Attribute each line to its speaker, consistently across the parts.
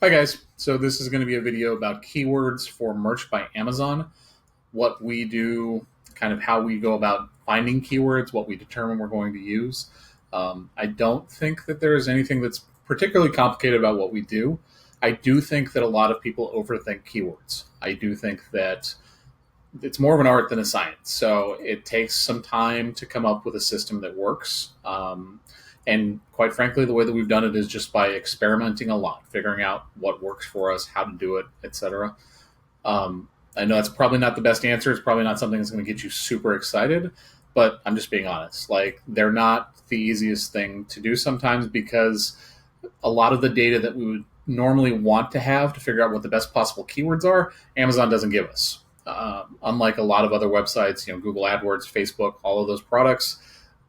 Speaker 1: Hi guys, so this is going to be a video about keywords for merch by Amazon, what we do, kind of how we go about finding keywords, what we determine we're going to use. I don't think that there is anything that's particularly complicated about what we do. I do think that a lot of people overthink keywords. I do think that it's more of an art than a science. So it takes some time to come up with a system that works. And quite frankly, the way that we've done it is just by experimenting a lot, figuring out what works for us, how to do it, etc. I know that's probably not the best answer. It's probably not something that's going to get you super excited, but I'm just being honest. Like, they're not the easiest thing to do sometimes because a lot of the data that we would normally want to have to figure out what the best possible keywords are, Amazon doesn't give us. Unlike a lot of other websites, Google AdWords, Facebook, all of those products,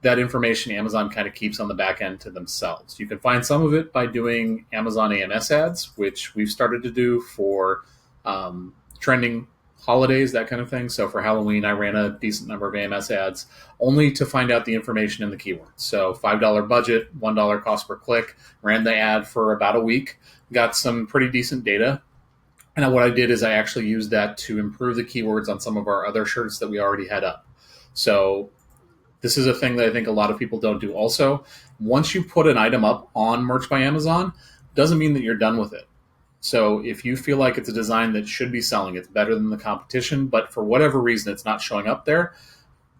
Speaker 1: that information Amazon kind of keeps on the back end to themselves. You can find some of it by doing Amazon AMS ads, which we've started to do for trending holidays, that kind of thing. So for Halloween, I ran a decent number of AMS ads only to find out the information in the keywords. So $5 budget, $1 cost per click, ran the ad for about a week, got some pretty decent data. And what I did is I actually used that to improve the keywords on some of our other shirts that we already had up. So this is a thing that I think a lot of people don't do also. Once you put an item up on Merch by Amazon, doesn't mean that you're done with it. So if you feel like it's a design that should be selling, it's better than the competition, but for whatever reason it's not showing up there,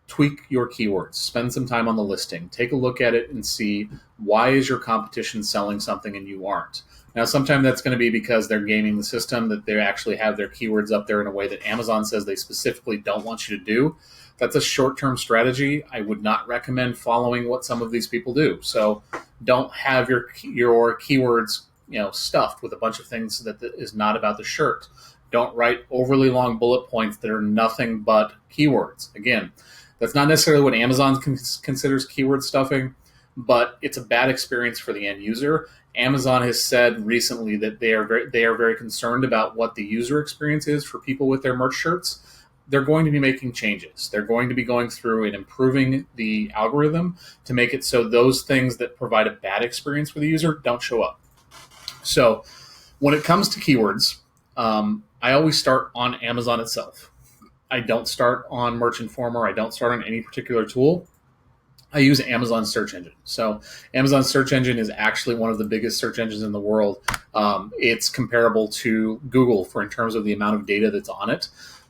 Speaker 1: tweak your keywords. Spend some time on the listing. Take a look at it and see, why is your competition selling something and you aren't? Now, sometimes that's going to be because they're gaming the system, that they actually have their keywords up there in a way that Amazon says they specifically don't want you to do. That's a short-term strategy. I would not recommend following what some of these people do. So don't have your keywords, stuffed with a bunch of things that is not about the shirt. Don't write overly long bullet points that are nothing but keywords. Again, that's not necessarily what Amazon considers keyword stuffing, but it's a bad experience for the end user. Amazon has said recently that they are very concerned about what the user experience is for people with their merch shirts. They're going to be making changes. They're going to be going through and improving the algorithm to make it so those things that provide a bad experience for the user don't show up. So when it comes to keywords, I always start on Amazon itself. I don't start on Merch Informer. I don't start on any particular tool. I use Amazon search engine. So Amazon search engine is actually one of the biggest search engines in the world. It's comparable to Google in terms of the amount of data that's on it.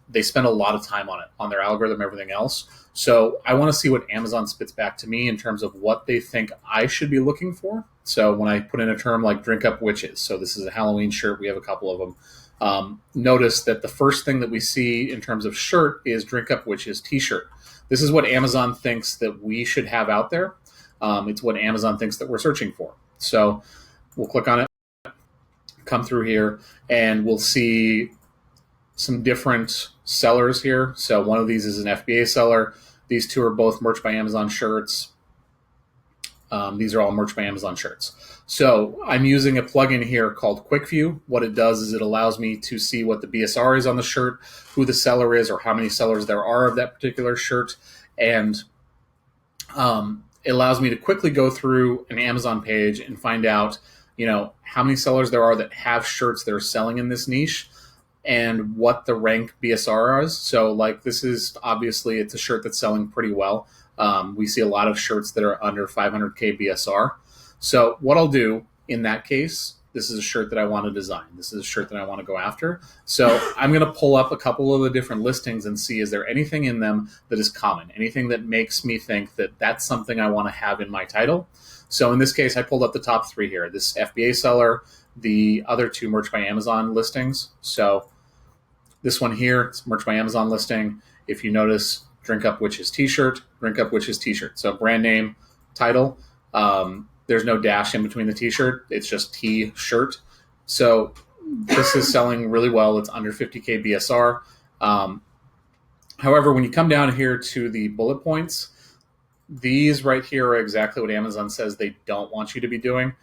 Speaker 1: They spend a lot of time on it, on their algorithm, everything else. So I want to see what Amazon spits back to me in terms of what they think I should be looking for. So when I put in a term like drink up witches, so this is a Halloween shirt, we have a couple of them. Notice that the first thing that we see in terms of shirt is drink up witches t-shirt. This is what Amazon thinks that we should have out there. It's what Amazon thinks that we're searching for. So we'll click on it, come through here, and we'll see some different sellers here. So one of these is an FBA seller. These two are both Merch by Amazon shirts. These are all Merch by Amazon shirts. So I'm using a plugin here called Quick View. What it does is it allows me to see what the BSR is on the shirt, who the seller is, or how many sellers there are of that particular shirt. And it allows me to quickly go through an Amazon page and find out, how many sellers there are that have shirts that are selling in this niche, and what the rank BSR is. So like, this is obviously, it's a shirt that's selling pretty well. We see a lot of shirts that are under 500K BSR. So what I'll do in that case, this is a shirt that I want to design. This is a shirt that I want to go after. So I'm going to pull up a couple of the different listings and see, is there anything in them that is common? Anything that makes me think that that's something I want to have in my title? So in this case, I pulled up the top three here. This FBA seller, the other two Merch by Amazon listings. So this one here, it's Merch by Amazon listing. If you notice, Drink Up Witches t-shirt, Drink Up Witches t-shirt. So brand name, title, there's no dash in between the t-shirt. It's just T-shirt. So this is selling really well. It's under 50K BSR. However, when you come down here to the bullet points, these right here are exactly what Amazon says they don't want you to be doing.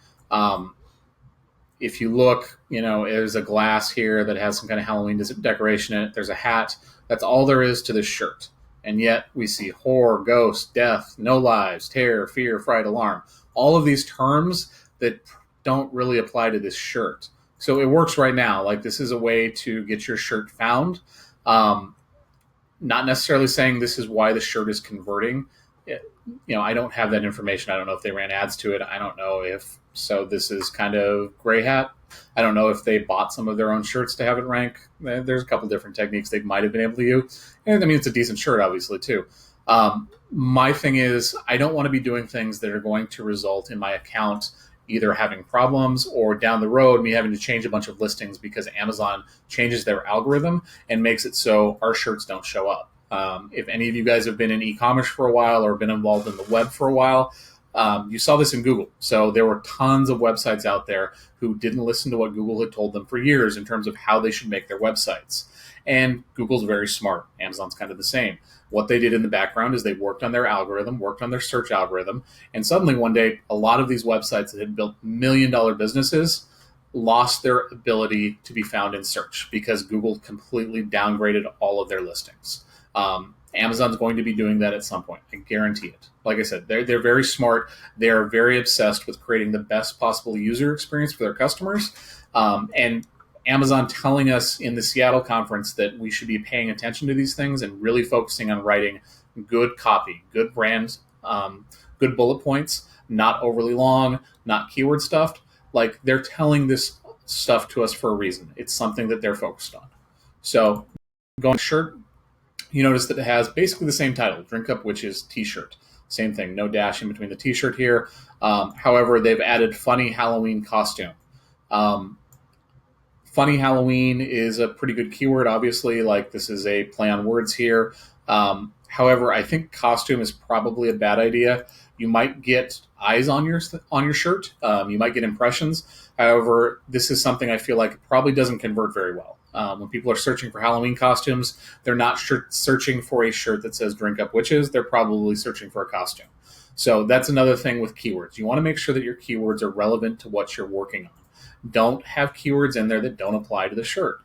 Speaker 1: If you look, there's a glass here that has some kind of Halloween decoration in it. There's a hat. That's all there is to this shirt. And yet we see horror, ghost, death, no lives, terror, fear, fright, alarm. All of these terms that don't really apply to this shirt. So it works right now. Like, this is a way to get your shirt found. Um, Not necessarily saying this is why the shirt is converting. I don't have that information. I don't know if they ran ads to it. I don't know if so. This is kind of gray hat. I don't know if they bought some of their own shirts to have it rank. There's a couple different techniques they might have been able to use, and I mean it's a decent shirt, obviously too. My thing is, I don't want to be doing things that are going to result in my account either having problems or down the road me having to change a bunch of listings because Amazon changes their algorithm and makes it so our shirts don't show up. If any of you guys have been in e-commerce for a while or been involved in the web for a while, you saw this in Google. So there were tons of websites out there who didn't listen to what Google had told them for years in terms of how they should make their websites. And Google's very smart. Amazon's kind of the same. What they did in the background is they worked on their algorithm, worked on their search algorithm, and suddenly one day, a lot of these websites that had built million-dollar businesses lost their ability to be found in search because Google completely downgraded all of their listings. Amazon's going to be doing that at some point. I guarantee it. Like I said, they're very smart. They're very obsessed with creating the best possible user experience for their customers. And Amazon telling us in the Seattle conference that we should be paying attention to these things and really focusing on writing good copy, good brand, good bullet points, not overly long, not keyword stuffed. Like, they're telling this stuff to us for a reason. It's something that they're focused on. So going shirt, you notice that it has basically the same title, Drink Up Witches t-shirt. Same thing, no dash in between the t-shirt here. However, they've added funny Halloween costume. Funny Halloween is a pretty good keyword, obviously. Like, this is a play on words here. However, I think costume is probably a bad idea. You might get eyes on your shirt. You might get impressions. However, this is something I feel like probably doesn't convert very well. When people are searching for Halloween costumes, they're not searching for a shirt that says Drink Up Witches. They're probably searching for a costume. So that's another thing with keywords. You want to make sure that your keywords are relevant to what you're working on. Don't have keywords in there that don't apply to the shirt.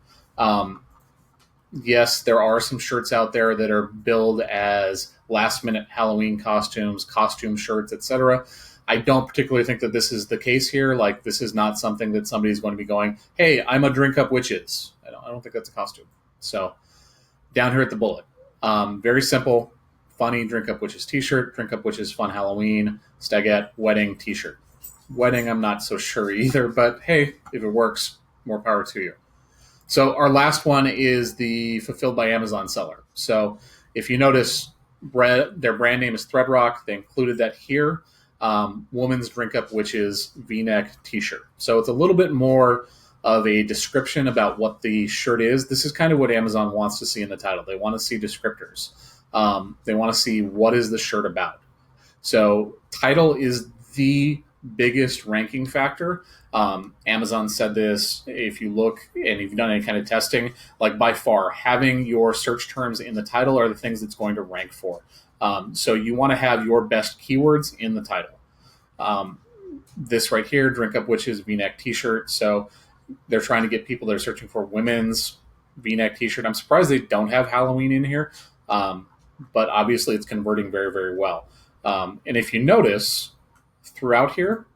Speaker 1: Yes, there are some shirts out there that are billed as last-minute Halloween costumes, costume shirts, etc. I don't particularly think that this is the case here. Like, this is not something that somebody's going to be going, hey, I'm a Drink Up Witches. I don't think that's a costume. So down here at the bullet, very simple, funny Drink Up Witches t-shirt, Drink Up Witches fun Halloween, Stagette, wedding t-shirt. Wedding, I'm not so sure either, but hey, if it works, more power to you. So our last one is the Fulfilled by Amazon seller. So if you notice, their brand name is Threadrock. They included that here. Woman's Drink Up Witches V-neck t-shirt. So it's a little bit more of a description about what the shirt is. This is kind of what Amazon wants to see in the title. They want to see descriptors. They want to see what is the shirt about. So title is the biggest ranking factor. Amazon said this. If you look and you've done any kind of testing, like, by far, having your search terms in the title are the things it's going to rank for. So you want to have your best keywords in the title. This right here, Drink Up Witches V-neck t-shirt. So they're trying to get people that are searching for women's V-neck t-shirt. I'm surprised they don't have Halloween in here, but obviously it's converting very, very well. And if you notice, throughout here,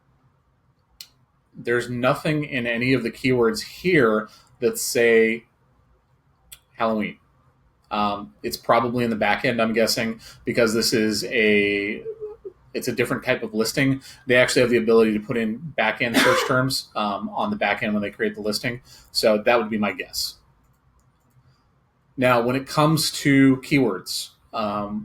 Speaker 1: there's nothing in any of the keywords here that say Halloween. It's probably in the back end, I'm guessing, because this is it's a different type of listing. They actually have the ability to put in back end search terms on the back end when they create the listing. So that would be my guess. Now, when it comes to keywords,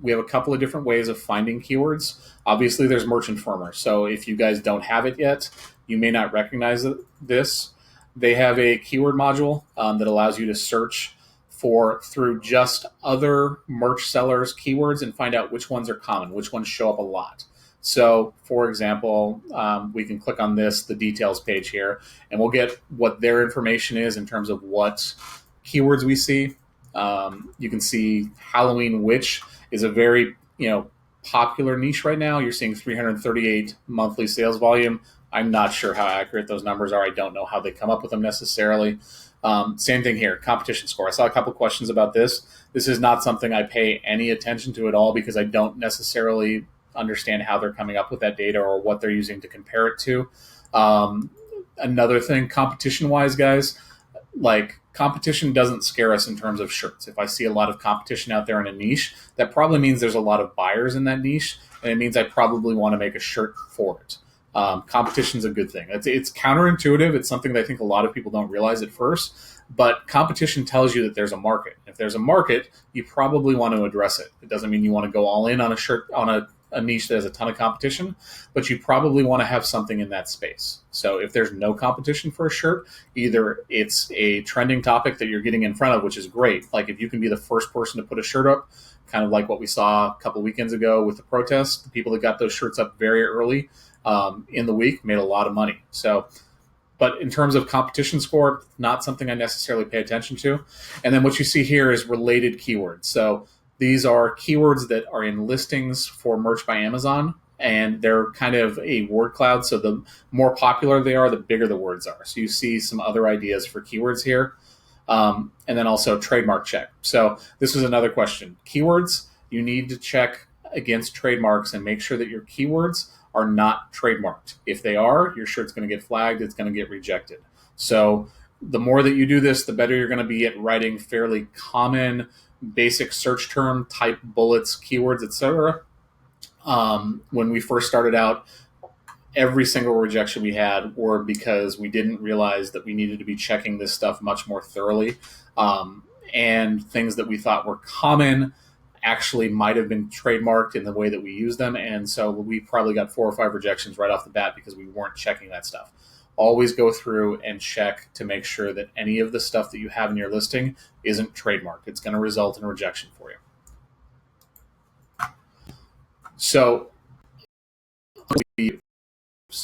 Speaker 1: we have a couple of different ways of finding keywords. Obviously, there's Merch Informer. So if you guys don't have it yet, you may not recognize this. They have a keyword module that allows you to search through just other merch sellers' keywords and find out which ones are common, which ones show up a lot. So, for example, we can click on the details page here, and we'll get what their information is in terms of what keywords we see. You can see Halloween witch is a very popular niche right now. You're seeing 338 monthly sales volume. I'm not sure how accurate those numbers are. I don't know how they come up with them necessarily. Same thing here, competition score. I saw a couple questions about this. This is not something I pay any attention to at all because I don't necessarily understand how they're coming up with that data or what they're using to compare it to. Another thing, competition-wise, guys, like competition doesn't scare us in terms of shirts. If I see a lot of competition out there in a niche, that probably means there's a lot of buyers in that niche, and it means I probably want to make a shirt for it. Competition is a good thing. It's counterintuitive. It's something that I think a lot of people don't realize at first, but competition tells you that there's a market. If there's a market, you probably want to address it. It doesn't mean you want to go all in on a shirt, on a niche that has a ton of competition, but you probably want to have something in that space. So if there's no competition for a shirt, either it's a trending topic that you're getting in front of, which is great. Like if you can be the first person to put a shirt up, kind of like what we saw a couple weekends ago with the protests, the people that got those shirts up very early in the week made a lot of money. So, but in terms of competition score, not something I necessarily pay attention to. And then what you see here is related keywords. So these are keywords that are in listings for merch by Amazon, and they're kind of a word cloud. So the more popular they are, the bigger the words are. So you see some other ideas for keywords here. And then also trademark check. So this was another question. Keywords, you need to check against trademarks and make sure that your keywords are not trademarked. If they are, your shirt's going to get flagged. It's going to get rejected. So the more that you do this, the better you're going to be at writing fairly common, basic search term type bullets, keywords, etc. When we first started out, every single rejection we had were because we didn't realize that we needed to be checking this stuff much more thoroughly. And things that we thought were common actually might have been trademarked in the way that we use them. And so we probably got 4 or 5 rejections right off the bat because we weren't checking that stuff. Always go through and check to make sure that any of the stuff that you have in your listing isn't trademarked. It's going to result in a rejection for you. So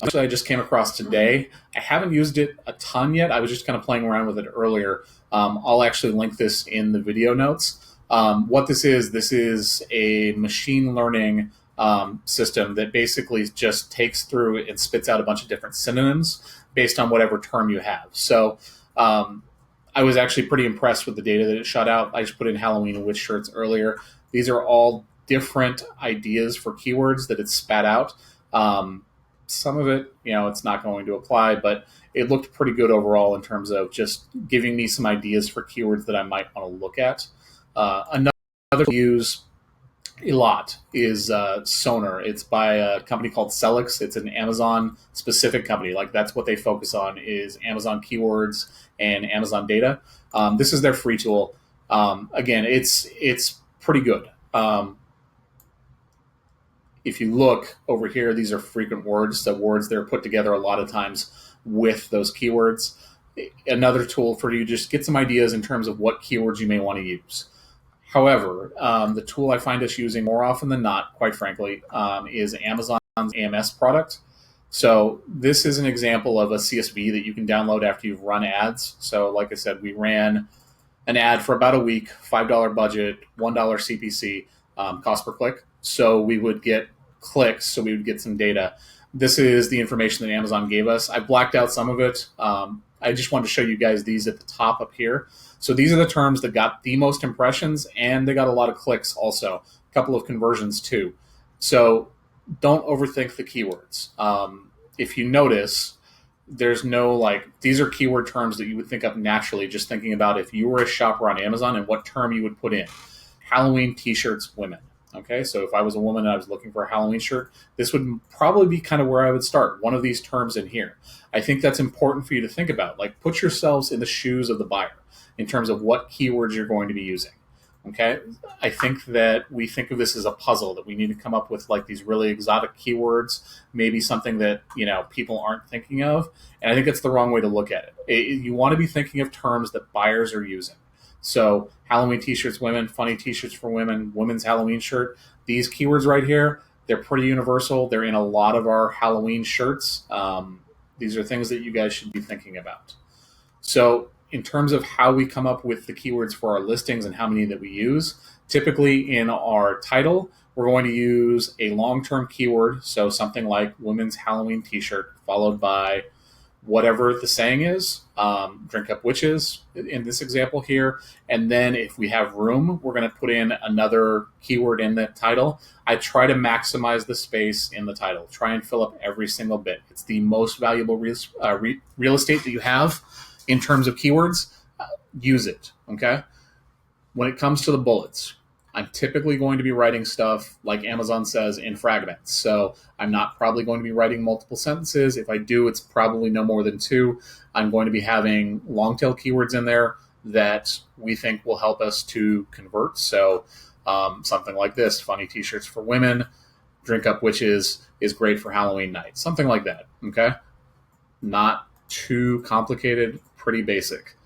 Speaker 1: actually, I just came across today. I haven't used it a ton yet. I was just kind of playing around with it earlier. I'll actually link this in the video notes. What this is a machine learning system that basically just takes through and spits out a bunch of different synonyms based on whatever term you have. So I was actually pretty impressed with the data that it shot out. I just put in Halloween and witch shirts earlier. These are all different ideas for keywords that it spat out. Some of it, it's not going to apply, but it looked pretty good overall in terms of just giving me some ideas for keywords that I might want to look at. Another we use a lot is Sonar. It's by a company called Celix. It's an Amazon-specific company. Like that's what they focus on is Amazon keywords and Amazon data. This is their free tool. Again, it's pretty good. If you look over here, these are frequent words. So words that are put together a lot of times with those keywords. Another tool for you to just get some ideas in terms of what keywords you may want to use. However, the tool I find us using more often than not, quite frankly, is Amazon's Ams Product. So this is an example of a CSV that you can download after you've run ads. So like I said, we ran an ad for about a week, $5 budget, $1 CPC, cost per click. So we would get clicks, so we would get some data. This is the information that Amazon gave us. I blacked out some of it. I just wanted to show you guys these at the top up here. So these are the terms that got the most impressions, and they got a lot of clicks also, a couple of conversions too. So don't overthink the keywords. If you notice, there's no these are keyword terms that you would think of naturally just thinking about if you were a shopper on Amazon and what term you would put in. Halloween t-shirts, women. Okay, so if I was a woman and I was looking for a Halloween shirt, this would probably be kind of where I would start, one of these terms in here. I think that's important for you to think about. Like, put yourselves in the shoes of the buyer in terms of what keywords you're going to be using. Okay, I think that we think of this as a puzzle, that we need to come up with like these really exotic keywords, maybe something that people aren't thinking of, and I think it's the wrong way to look at it. You want to be thinking of terms that buyers are using. So Halloween t-shirts, women, funny t-shirts for women, women's Halloween shirt. These keywords right here, they're pretty universal. They're in a lot of our Halloween shirts. These are things that you guys should be thinking about. So in terms of how we come up with the keywords for our listings and how many that we use, typically in our title, we're going to use a long-term keyword. So something like women's Halloween t-shirt followed by whatever the saying is, drink up witches in this example here. And then if we have room, we're going to put in another keyword in the title. I try to maximize the space in the title, try and fill up every single bit. It's the most valuable real estate that you have in terms of keywords. Use it, okay? When it comes to the bullets, I'm typically going to be writing stuff, like Amazon says, in fragments. So I'm not probably going to be writing multiple sentences. If I do, it's probably no more than 2. I'm going to be having long tail keywords in there that we think will help us to convert. So something like this: funny t-shirts for women, drink up witches is great for Halloween night. Something like that, okay? Not too complicated, pretty basic.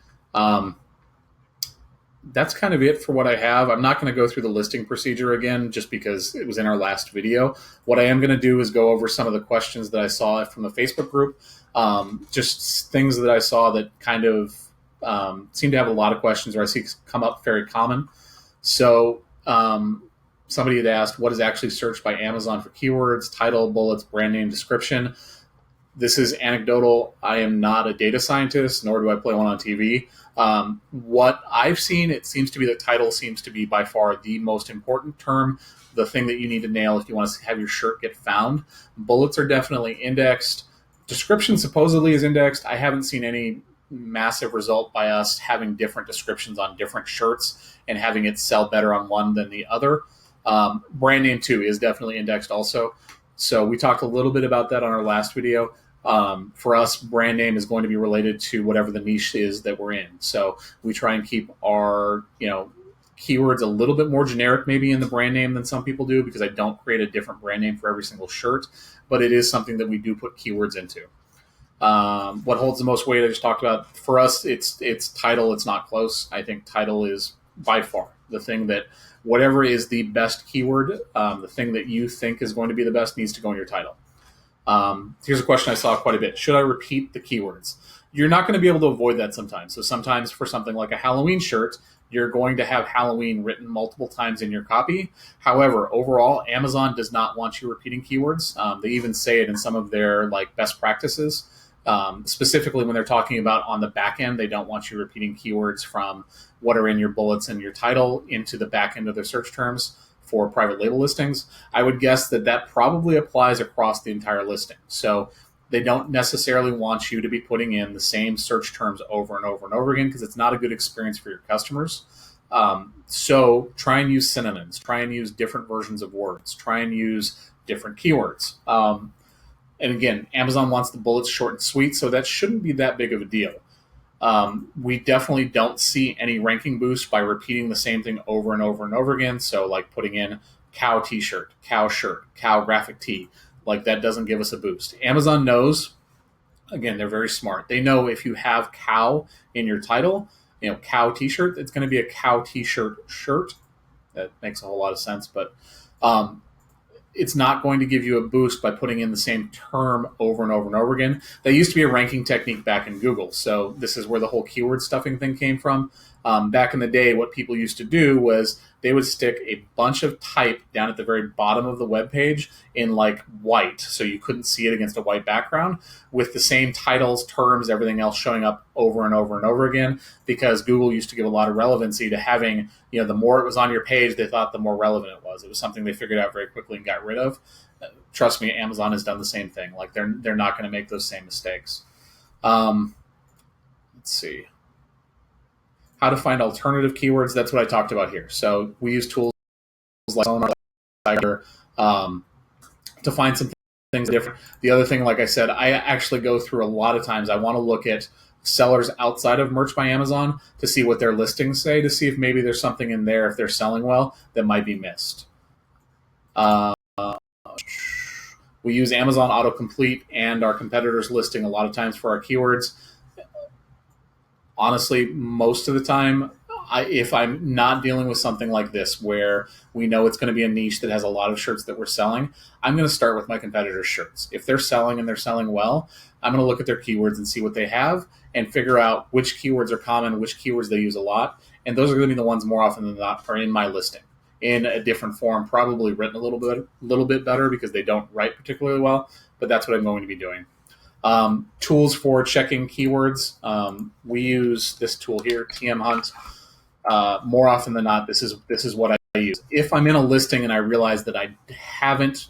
Speaker 1: That's kind of it for what I have. I'm not going to go through the listing procedure again just because it was in our last video. What I am going to do is go over some of the questions that I saw from the Facebook group, just things that I saw that kind of seem to have a lot of questions, or I see come up very common. So somebody had asked, what is actually searched by Amazon for keywords: title, bullets, brand name, description. This is anecdotal. I am not a data scientist, nor do I play one on TV. What I've seen, it seems to be that title seems to be by far the most important term, the thing that you need to nail if you want to have your shirt get found. Bullets are definitely indexed. Description supposedly is indexed. I haven't seen any massive result by us having different descriptions on different shirts and having it sell better on one than the other. Brand name too is definitely indexed also. So we talked a little bit about that on our last video. For us, brand name is going to be related to whatever the niche is that we're in. So we try and keep our, keywords a little bit more generic maybe in the brand name than some people do, because I don't create a different brand name for every single shirt, but it is something that we do put keywords into. What holds the most weight, I just talked about. For us, it's title. It's not close. I think title is by far the thing that, whatever is the best keyword, the thing that you think is going to be the best needs to go in your title. Here's a question I saw quite a bit. Should I repeat the keywords? You're not going to be able to avoid that sometimes. So sometimes for something like a Halloween shirt, you're going to have Halloween written multiple times in your copy. However, overall, Amazon does not want you repeating keywords. They even say it in some of their best practices. Specifically when they're talking about on the back end, they don't want you repeating keywords from what are in your bullets and your title into the back end of their search terms for private label listings. I would guess that probably applies across the entire listing. So they don't necessarily want you to be putting in the same search terms over and over and over again, because it's not a good experience for your customers. So try and use synonyms, try and use different versions of words, try and use different keywords. And again, Amazon wants the bullets short and sweet, so that shouldn't be that big of a deal. We definitely don't see any ranking boost by repeating the same thing over and over and over again. So like putting in cow t-shirt, cow shirt, cow graphic tee, that doesn't give us a boost. Amazon knows, again, they're very smart. They know if you have cow in your title, cow t-shirt, it's going to be a cow t-shirt shirt. That makes a whole lot of sense, but it's not going to give you a boost by putting in the same term over and over and over again. That used to be a ranking technique back in Google. So this is where the whole keyword stuffing thing came from. Back in the day, what people used to do was they would stick a bunch of type down at the very bottom of the web page in white, so you couldn't see it against a white background, with the same titles, terms, everything else showing up over and over and over again, because Google used to give a lot of relevancy to having, the more it was on your page, they thought the more relevant it was. It was something they figured out very quickly and got rid of. Trust me, Amazon has done the same thing. They're not going to make those same mistakes. Let's see. How to find alternative keywords. That's what I talked about here. So we use tools like Sonar to find some things different. The other thing, like I said, I actually go through a lot of times. I want to look at sellers outside of Merch by Amazon to see what their listings say, to see if maybe there's something in there, if they're selling well, that might be missed. We use Amazon autocomplete and our competitors' listing a lot of times for our keywords. Honestly, most of the time, if I'm not dealing with something like this where we know it's going to be a niche that has a lot of shirts that we're selling, I'm going to start with my competitors' shirts. If they're selling and they're selling well, I'm going to look at their keywords and see what they have and figure out which keywords are common, which keywords they use a lot. And those are going to be the ones more often than not are in my listing in a different form, probably written a little bit better because they don't write particularly well, but that's what I'm going to be doing. Tools for checking keywords. We use this tool here, TM Hunt. More often than not, this is what I use. If I'm in a listing and I realize that I haven't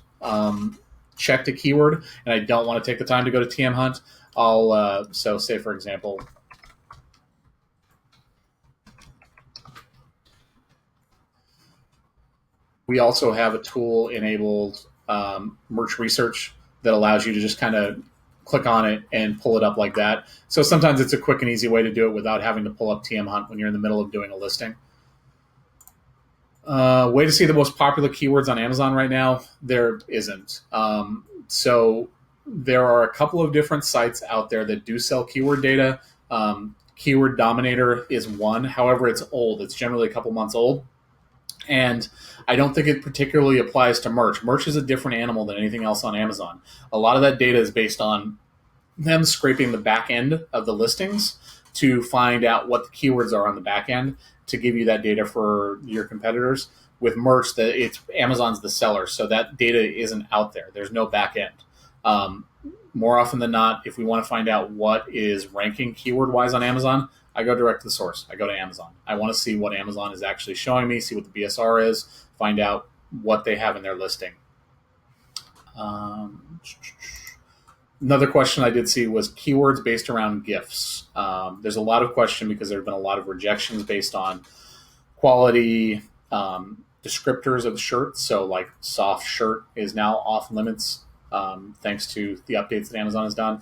Speaker 1: checked a keyword and I don't want to take the time to go to TM Hunt, I'll so say for example, we also have a tool enabled, merch research, that allows you to just kind of click on it and pull it up like that. So sometimes it's a quick and easy way to do it without having to pull up TM Hunt when you're in the middle of doing a listing. Way to see the most popular keywords on Amazon right now? There isn't. So there are a couple of different sites out there that do sell keyword data. Keyword Dominator is one. However, it's old. It's generally a couple months old. And I don't think it particularly applies to merch. Merch is a different animal than anything else on Amazon. A lot of that data is based on them scraping the back end of the listings to find out what the keywords are on the back end to give you that data for your competitors. With merch, it's Amazon's the seller, so that data isn't out there. There's no back end. More often than not, if we want to find out what is ranking keyword-wise on Amazon, I go direct to the source. I go to Amazon. I want to see what Amazon is actually showing me, see what the BSR is, find out what they have in their listing. Another question I did see was keywords based around GIFs. There's a lot of question because there have been a lot of rejections based on quality descriptors of the shirt. So like soft shirt is now off limits thanks to the updates that Amazon has done.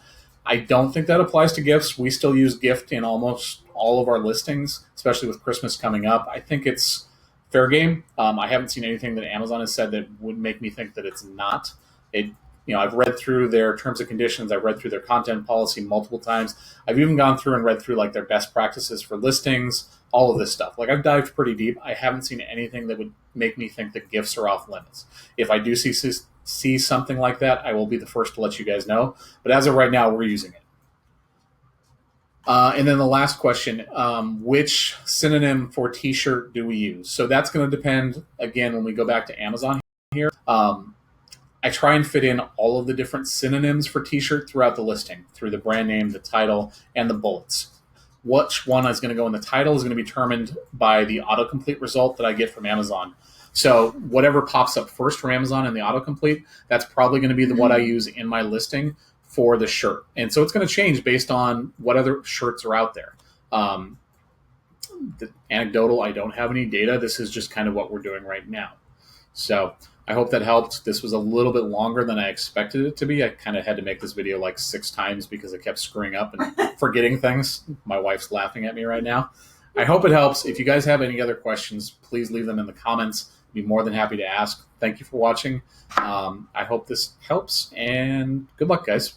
Speaker 1: I don't think that applies to GIFs. We still use GIF in almost all of our listings, especially with Christmas coming up. I think it's fair game. I haven't seen anything that Amazon has said that would make me think that it's not. I've read through their terms and conditions. I've read through their content policy multiple times. I've even gone through and read through like their best practices for listings, all of this stuff. Like I've dived pretty deep. I haven't seen anything that would make me think that GIFs are off limits. If I do see something like that, I will be the first to let you guys know. But as of right now, we're using it. And then the last question, which synonym for t-shirt do we use? So that's going to depend, again, when we go back to Amazon here. I try and fit in all of the different synonyms for t-shirt throughout the listing, through the brand name, the title, and the bullets. Which one is going to go in the title is going to be determined by the autocomplete result that I get from Amazon. So whatever pops up first from Amazon in the autocomplete, that's probably going to be what I use in my listing for the shirt. And so it's going to change based on what other shirts are out there. The anecdotal, I don't have any data. This is just kind of what we're doing right now. So I hope that helped. This was a little bit longer than I expected it to be. I kind of had to make this video like 6 times because I kept screwing up and forgetting things. My wife's laughing at me right now. I hope it helps. If you guys have any other questions, please leave them in the comments. I'd be more than happy to ask. Thank you for watching. I hope this helps, and good luck, guys.